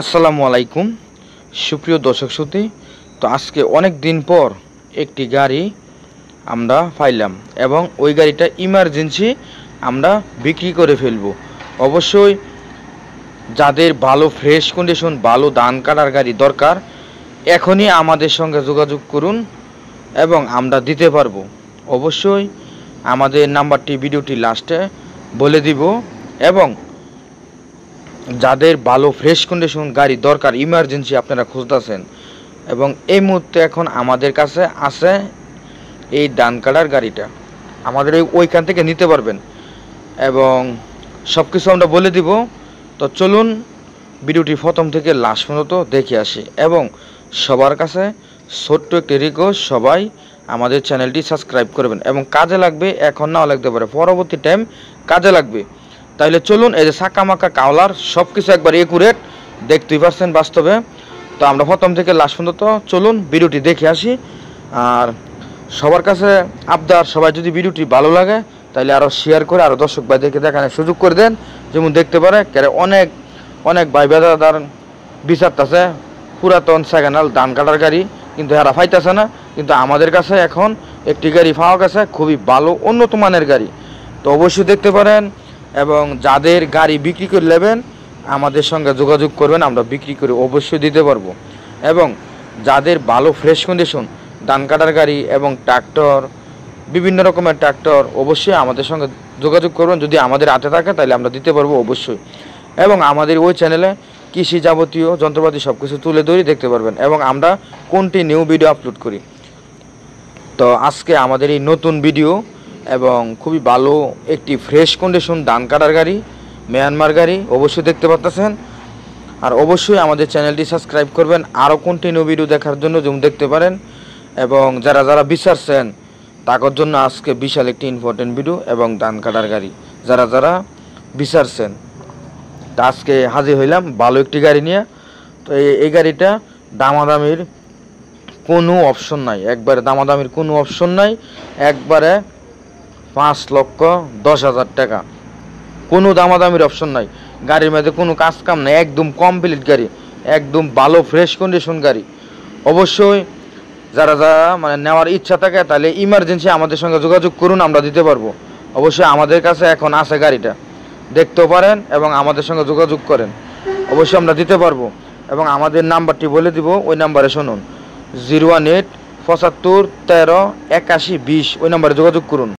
আসসালামু আলাইকুম সুপ্রিয় দর্শক শ্রোতা। তো আজকে অনেক দিন পর একটি গাড়ি আমরা পাইলাম এবং ওই গাড়িটা ইমার্জেন্সি আমরা বিক্রি করে ফেলব। অবশ্যই যাদের ভালো ফ্রেশ কন্ডিশন ভালো ধান কাটার গাড়ি দরকার এখনই আমাদের সঙ্গে যোগাযোগ করুন এবং আমরা দিতে পারবো। অবশ্যই আমাদের নাম্বারটি ভিডিওটি লাস্টে বলে দিব এবং যাদের ভালো ফ্রেশ কন্ডিশন গাড়ি দরকার ইমার্জেন্সি আপনারা খুঁজতেছেন এবং এই মুহূর্তে এখন আমাদের কাছে আছে এই ধান কাটার গাড়িটা আমাদের ওইখান থেকে নিতে পারবেন এবং সব কিছু আমরা বলে দিব। তো চলুন ভিডিওটি প্রথম থেকে লাস্ট পর্যন্ত দেখে আসি এবং সবার কাছে ছোট্ট একটি রিকোয়েস্ট, সবাই আমাদের চ্যানেলটি সাবস্ক্রাইব করবেন এবং কাজে লাগবে, এখন নাও লাগতে পারে পরবর্তী টাইম কাজে লাগবে। তাইলে চলুন, এই যে সাকামাকা কাওলার সব কিছু একবার একুরেট দেখতেই পারছেন বাস্তবে। তো আমরা প্রথম থেকে লাস্ট পর্যন্ত চলুন ভিডিওটি দেখে আসি। আর সবার কাছে আবদার, সবাই যদি ভিডিওটি ভালো লাগে তাহলে আরও শেয়ার করে আরও দর্শক ভাইদেরকে দেখানোর সুযোগ করে দেন, যেমন দেখতে পারে কেন অনেক অনেক ভাই বেদাদার বিচারতেছে পুরাতন সেকেন্ড ধান কাটার গাড়ি, কিন্তু এরা পাইতেছে না। কিন্তু আমাদের কাছে এখন একটি গাড়ি পাওয়া গেছে, খুবই ভালো উন্নত মানের গাড়ি। তো অবশ্যই দেখতে পারেন এবং যাদের গাড়ি বিক্রি করে নেবেন আমাদের সঙ্গে যোগাযোগ করবেন, আমরা বিক্রি করে অবশ্যই দিতে পারবো। এবং যাদের ভালো ফ্রেশ কন্ডিশন ধান কাটার গাড়ি এবং ট্রাক্টর বিভিন্ন রকমের ট্রাক্টর অবশ্যই আমাদের সঙ্গে যোগাযোগ করবেন, যদি আমাদের হাতে থাকে তাহলে আমরা দিতে পারবো অবশ্যই। এবং আমাদের ওই চ্যানেলে কৃষি যাবতীয় যন্ত্রপাতি সব কিছু তুলে ধরে দেখতে পারবেন এবং আমরা কন্টিনিউ ভিডিও আপলোড করি। তো আজকে আমাদের এই নতুন ভিডিও এবং খুবই ভালো একটি ফ্রেশ কন্ডিশন ধান কাটার গাড়ি মিয়ানমার গাড়ি অবশ্যই দেখতে পাচ্ছেন। আর অবশ্যই আমাদের চ্যানেলটি সাবস্ক্রাইব করবেন আরও কন্টিনিউ ভিডিও দেখার জন্য, যেমন দেখতে পারেন। এবং যারা যারা বিচারছেন তাদের জন্য আজকে বিশাল একটি ইম্পর্টেন্ট ভিডিও এবং ধান কাটার গাড়ি যারা যারা বিচারছেন তা আজকে হাজির হইলাম ভালো একটি গাড়ি নিয়ে। তো এই গাড়িটা দামাদামির কোনো অপশন নাই, একবারে দামাদামির কোনো অপশন নাই, একবারে 5,10,000 টাকা, কোনো দামাদামির অপশন নাই। গাড়ির মধ্যে কোনো কাজ কাম নাই, একদম কমপ্লিট গাড়ি, একদম ভালো ফ্রেশ কন্ডিশন গাড়ি। অবশ্যই যারা যারা মানে নেওয়ার ইচ্ছা থাকে তাহলে ইমার্জেন্সি আমাদের সঙ্গে যোগাযোগ করুন, আমরা দিতে পারবো। অবশ্যই আমাদের কাছে এখন আছে গাড়িটা, দেখতেও পারেন এবং আমাদের সঙ্গে যোগাযোগ করেন, অবশ্যই আমরা দিতে পারবো। এবং আমাদের নাম্বারটি বলে দিব, ওই নাম্বারে শুনুন 018 75 13 81 20, ওই নাম্বারে যোগাযোগ করুন।